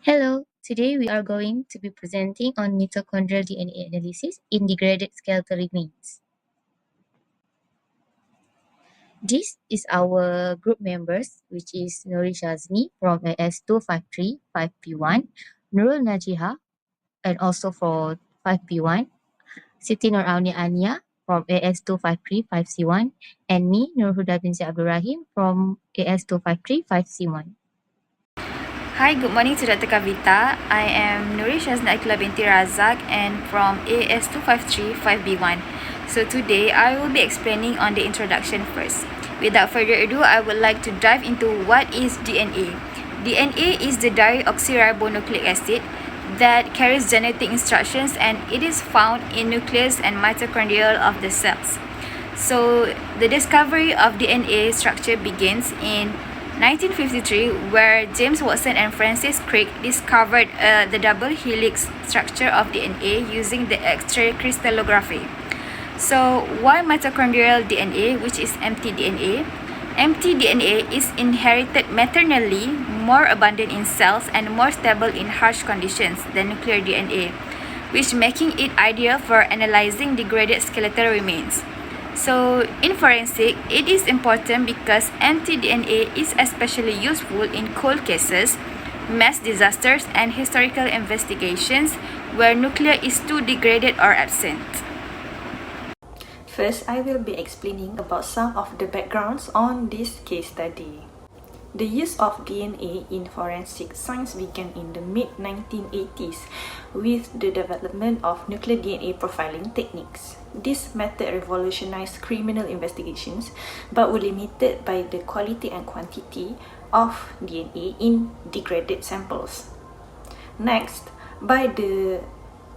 Hello, today we are going to be presenting on mitochondrial DNA analysis in degraded skeletal remains. This is our group members, which is Nuri Shazmi from AS253 5P1, Nurul Najiha, and also for 5P1, Siti Nur Aunia Ania from AS253 5C1, and me, Nurhuda bin Abdul Rahim from AS253 5C1. Hi, good morning to Dr. Kavita. I am Nuri Shazna Akila binti Razak and from AS253 5B1. So today I will be explaining on the introduction first. Without further ado, I would like to dive into what is DNA. DNA is the deoxyribonucleic acid that carries genetic instructions, and it is found in nucleus and mitochondrial of the cells. So the discovery of DNA structure begins in 1953, where James Watson and Francis Crick discovered the double helix structure of DNA using the X-ray crystallography. So why mitochondrial DNA, which is mtDNA? mtDNA is inherited maternally, more abundant in cells, and more stable in harsh conditions than nuclear DNA, which making it ideal for analyzing degraded skeletal remains. So in forensic, it is important because mtDNA is especially useful in cold cases, mass disasters, and historical investigations where nuclear is too degraded or absent. First, I will be explaining about some of the backgrounds on this case study. The use of DNA in forensic science began in the mid-1980s with the development of nuclear DNA profiling techniques. This method revolutionized criminal investigations but were limited by the quality and quantity of DNA in degraded samples. Next, by the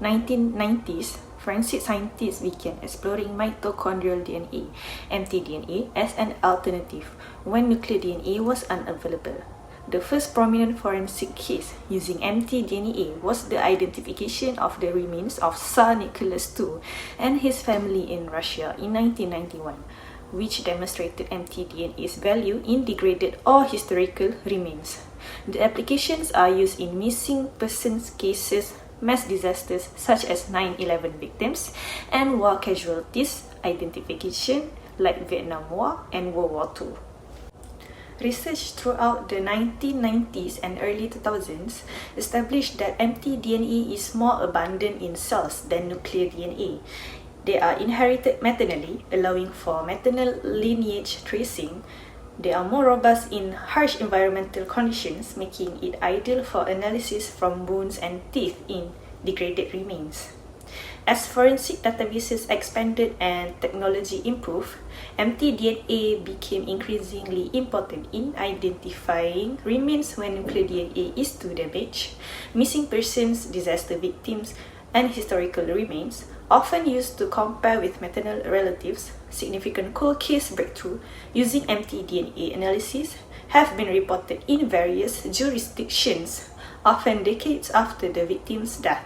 1990s, forensic scientists began exploring mitochondrial DNA, mtDNA, as an alternative when nuclear DNA was unavailable. The first prominent forensic case using mtDNA was the identification of the remains of Tsar Nicholas II and his family in Russia in 1991, which demonstrated mtDNA's value in degraded or historical remains. The applications are used in missing persons cases, mass disasters such as 9/11 victims, and war casualties identification like Vietnam War and World War II. Research throughout the 1990s and early 2000s established that mtDNA is more abundant in cells than nuclear DNA. They are inherited maternally, allowing for maternal lineage tracing. They are more robust in harsh environmental conditions, making it ideal for analysis from bones and teeth in degraded remains. As forensic databases expanded and technology improved, mtDNA became increasingly important in identifying remains when nuclear DNA is too damaged. Missing persons, disaster victims, and historical remains, often used to compare with maternal relatives. Significant cold case breakthrough using mtDNA analysis have been reported in various jurisdictions, often decades after the victim's death.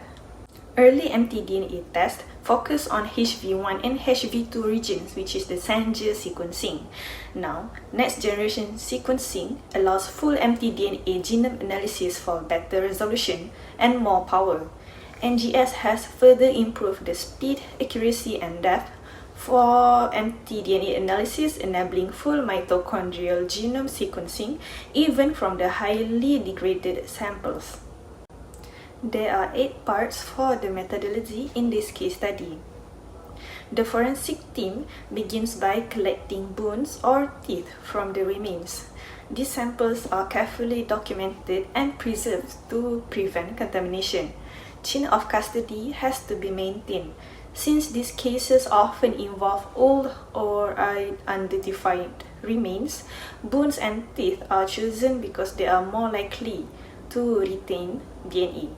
Early mtDNA tests focus on HV1 and HV2 regions, which is the Sanger sequencing. Now, next generation sequencing allows full mtDNA genome analysis for better resolution and more power. NGS has further improved the speed, accuracy, and depth for mtDNA analysis, enabling full mitochondrial genome sequencing even from the highly degraded samples. There are 8 parts for the methodology in this case study. The forensic team begins by collecting bones or teeth from the remains. These samples are carefully documented and preserved to prevent contamination. Chain of custody has to be maintained. Since these cases often involve old or unidentified remains, bones and teeth are chosen because they are more likely to retain DNA.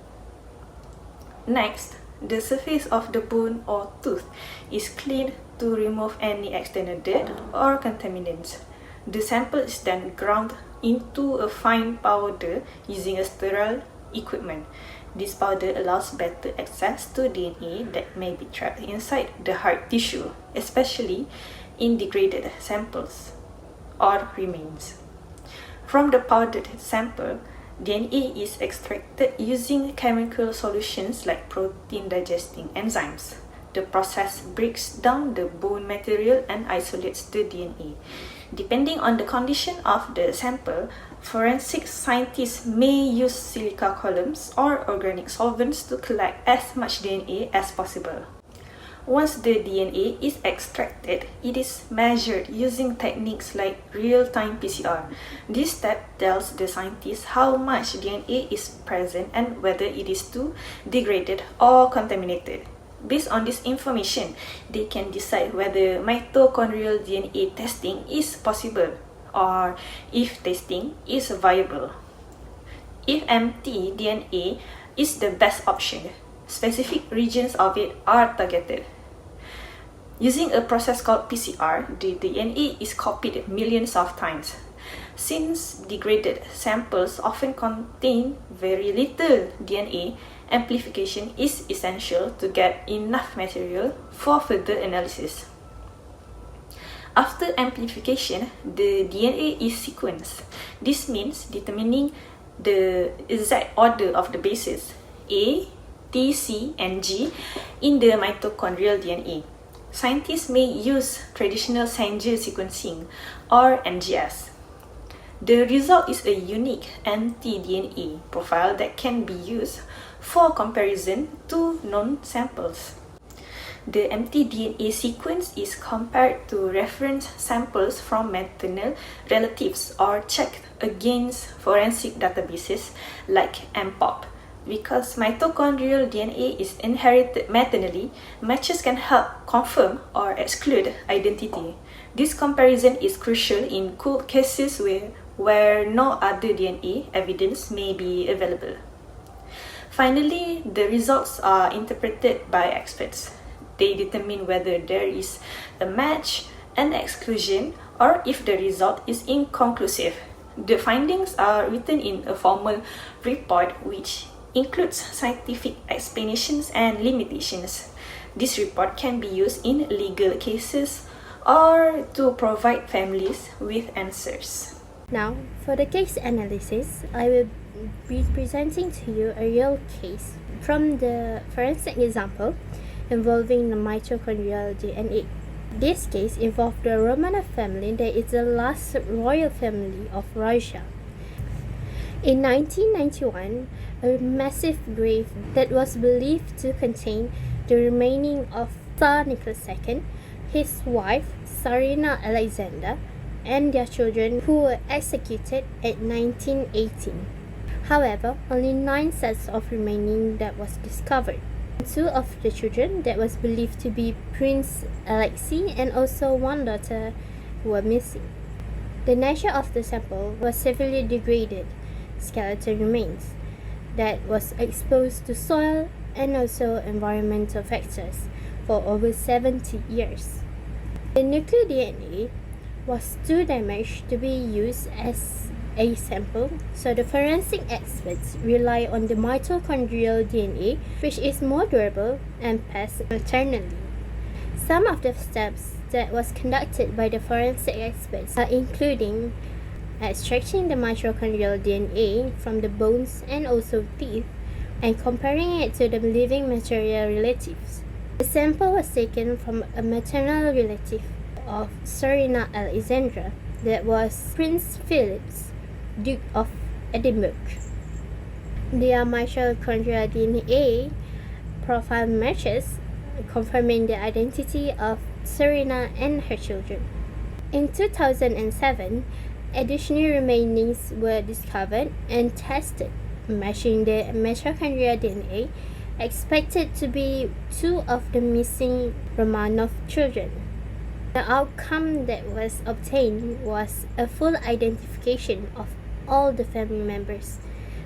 Next, the surface of the bone or tooth is cleaned to remove any external dirt or contaminants. The sample is then ground into a fine powder using a sterile equipment. This powder allows better access to DNA that may be trapped inside the hard tissue, especially in degraded samples or remains. From the powdered sample, DNA is extracted using chemical solutions like protein digesting enzymes. The process breaks down the bone material and isolates the DNA. Depending on the condition of the sample, forensic scientists may use silica columns or organic solvents to collect as much DNA as possible. Once the DNA is extracted, it is measured using techniques like real-time PCR. This step tells the scientists how much DNA is present and whether it is too degraded or contaminated. Based on this information, they can decide whether mitochondrial DNA testing is possible or if testing is viable. If empty DNA is the best option, specific regions of it are targeted. Using a process called PCR, the DNA is copied millions of times. Since degraded samples often contain very little DNA, amplification is essential to get enough material for further analysis. After amplification, the DNA is sequenced. This means determining the exact order of the bases A, T, C, and G in the mitochondrial DNA. Scientists may use traditional Sanger sequencing or NGS. The result is a unique anti-DNA profile that can be used for comparison to known samples. The mtDNA sequence is compared to reference samples from maternal relatives or checked against forensic databases like MPOP. Because mitochondrial DNA is inherited maternally, matches can help confirm or exclude identity. This comparison is crucial in cold cases where no other DNA evidence may be available. Finally, the results are interpreted by experts. They determine whether there is a match, an exclusion, or if the result is inconclusive. The findings are written in a formal report which includes scientific explanations and limitations. This report can be used in legal cases or to provide families with answers. Now, for the case analysis, I will be presenting to you a real case from the forensic example involving the mitochondrial DNA. This case involved the Romanov family that is the last royal family of Russia. In 1991, a massive grave that was believed to contain the remaining of Tsar Nicholas II, his wife Tsarina Alexandra, and their children who were executed at 1918. However, only 9 sets of remaining that was discovered. 2 of the children that was believed to be Prince Alexei and also 1 daughter were missing. The nature of the sample was severely degraded skeletal remains that was exposed to soil and also environmental factors for over 70 years. The nuclear DNA was too damaged to be used as a sample, so the forensic experts rely on the mitochondrial DNA, which is more durable and passed maternally. Some of the steps that was conducted by the forensic experts are including extracting the mitochondrial DNA from the bones and also teeth and comparing it to the living material relatives. The sample was taken from a maternal relative of Tsarina Alexandra that was Prince Philip's Duke of Edinburgh. Their mitochondrial DNA profile matches, confirming the identity of Tsarina and her children. In 2007, additional remainings were discovered and tested, matching the mitochondrial DNA expected to be 2 of the missing Romanov children. The outcome that was obtained was a full identification of all the family members,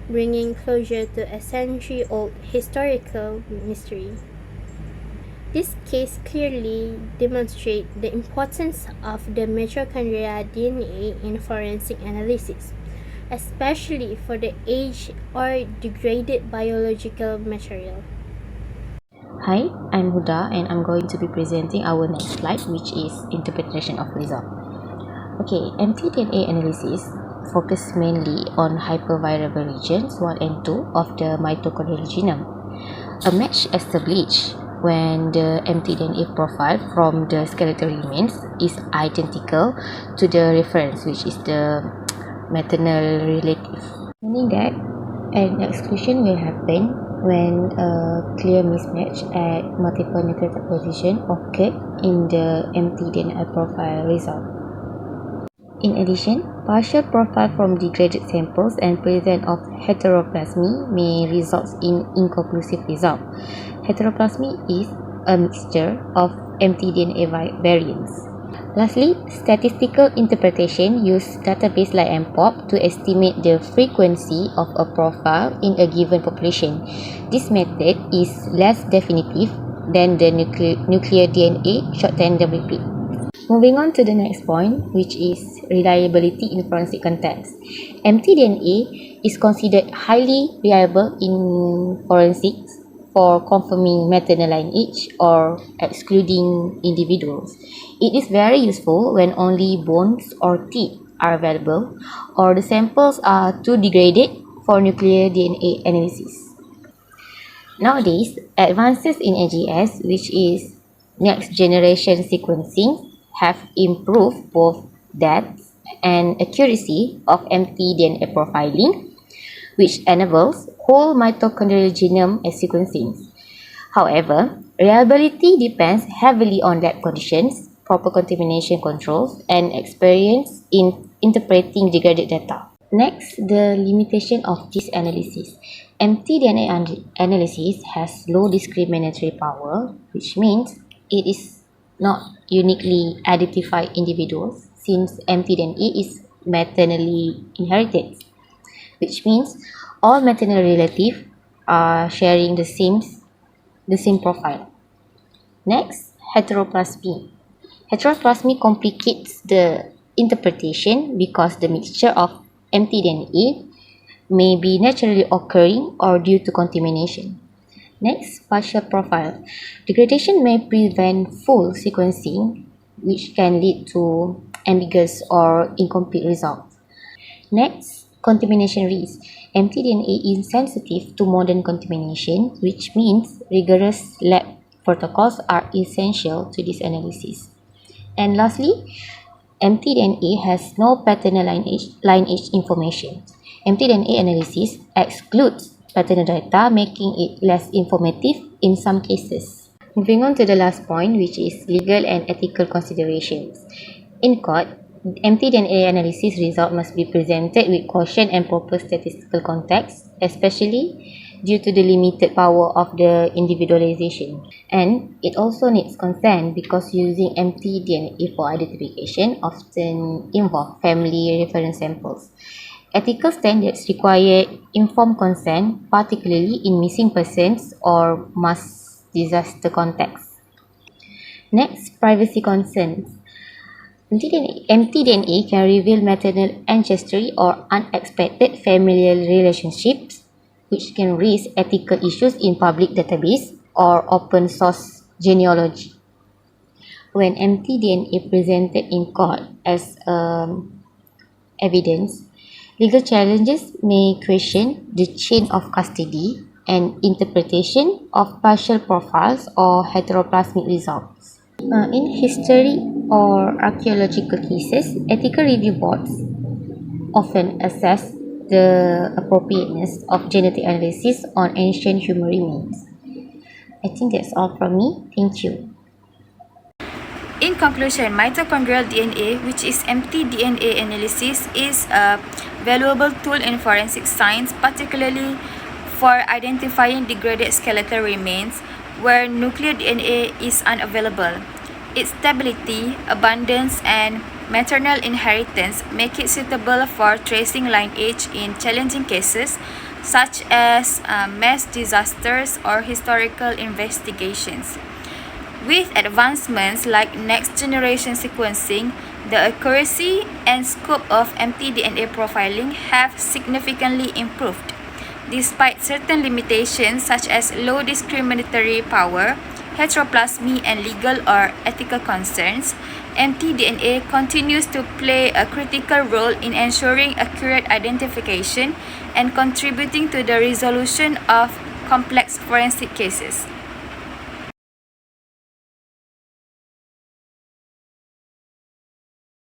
bringing closure to a century-old historical mystery. This case clearly demonstrates the importance of the mitochondrial DNA in forensic analysis, especially for the aged or degraded biological material. Hi, I'm Huda and I'm going to be presenting our next slide, which is interpretation of result. Okay, mtDNA analysis focus mainly on hypervariable regions 1 and 2 of the mitochondrial genome. A match established when the mtDNA profile from the skeletal remains is identical to the reference, which is the maternal relative, meaning that an exclusion will happen when a clear mismatch at multiple nucleotide position occurred in the mtDNA profile result. In addition, partial profile from degraded samples and presence of heteroplasmy may result in inconclusive result. Heteroplasmy is a mixture of mtDNA variants. Lastly, statistical interpretation use database like MPOP to estimate the frequency of a profile in a given population. This method is less definitive than the nuclear DNA short tandem repeat. Moving on to the next point, which is reliability in forensic context. mtDNA is considered highly reliable in forensics for confirming maternal lineage or excluding individuals. It is very useful when only bones or teeth are available or the samples are too degraded for nuclear DNA analysis. Nowadays, advances in AGS, which is next generation sequencing, have improved both depth and accuracy of mtDNA profiling, which enables whole mitochondrial genome sequencing. However, reliability depends heavily on lab conditions, proper contamination controls, and experience in interpreting degraded data. Next, the limitation of this analysis. mtDNA analysis has low discriminatory power, which means it is not uniquely identified individuals since mtDNA is maternally inherited, which means all maternal relatives are sharing the same profile. Next, heteroplasmy. Heteroplasmy complicates the interpretation because the mixture of mtDNA may be naturally occurring or due to contamination. Next, partial profile. Degradation may prevent full sequencing, which can lead to ambiguous or incomplete results. Next, contamination risk. mtDNA is sensitive to modern contamination, which means rigorous lab protocols are essential to this analysis. And lastly, mtDNA has no paternal lineage information. mtDNA analysis excludes paternal data, making it less informative in some cases. Moving on to the last point, which is legal and ethical considerations. In court, mtDNA analysis result must be presented with caution and proper statistical context, especially due to the limited power of the individualization. And it also needs consent because using mtDNA for identification often involve family reference samples. Ethical standards require informed consent, particularly in missing persons or mass disaster contexts. Next, privacy concerns. mtDNA can reveal maternal ancestry or unexpected familial relationships, which can raise ethical issues in public database or open source genealogy. When mtDNA presented in court as evidence, legal challenges may question the chain of custody and interpretation of partial profiles or heteroplasmic results. In history or archaeological cases, ethical review boards often assess the appropriateness of genetic analysis on ancient human remains. I think that's all from me. Thank you. In conclusion, mitochondrial DNA, which is mtDNA analysis, is a valuable tool in forensic science, particularly for identifying degraded skeletal remains where nuclear DNA is unavailable. Its stability, abundance, and maternal inheritance make it suitable for tracing lineage in challenging cases such as mass disasters or historical investigations. With advancements like next-generation sequencing, the accuracy and scope of mtDNA profiling have significantly improved. Despite certain limitations such as low discriminatory power, heteroplasmy, and legal or ethical concerns, mtDNA continues to play a critical role in ensuring accurate identification and contributing to the resolution of complex forensic cases.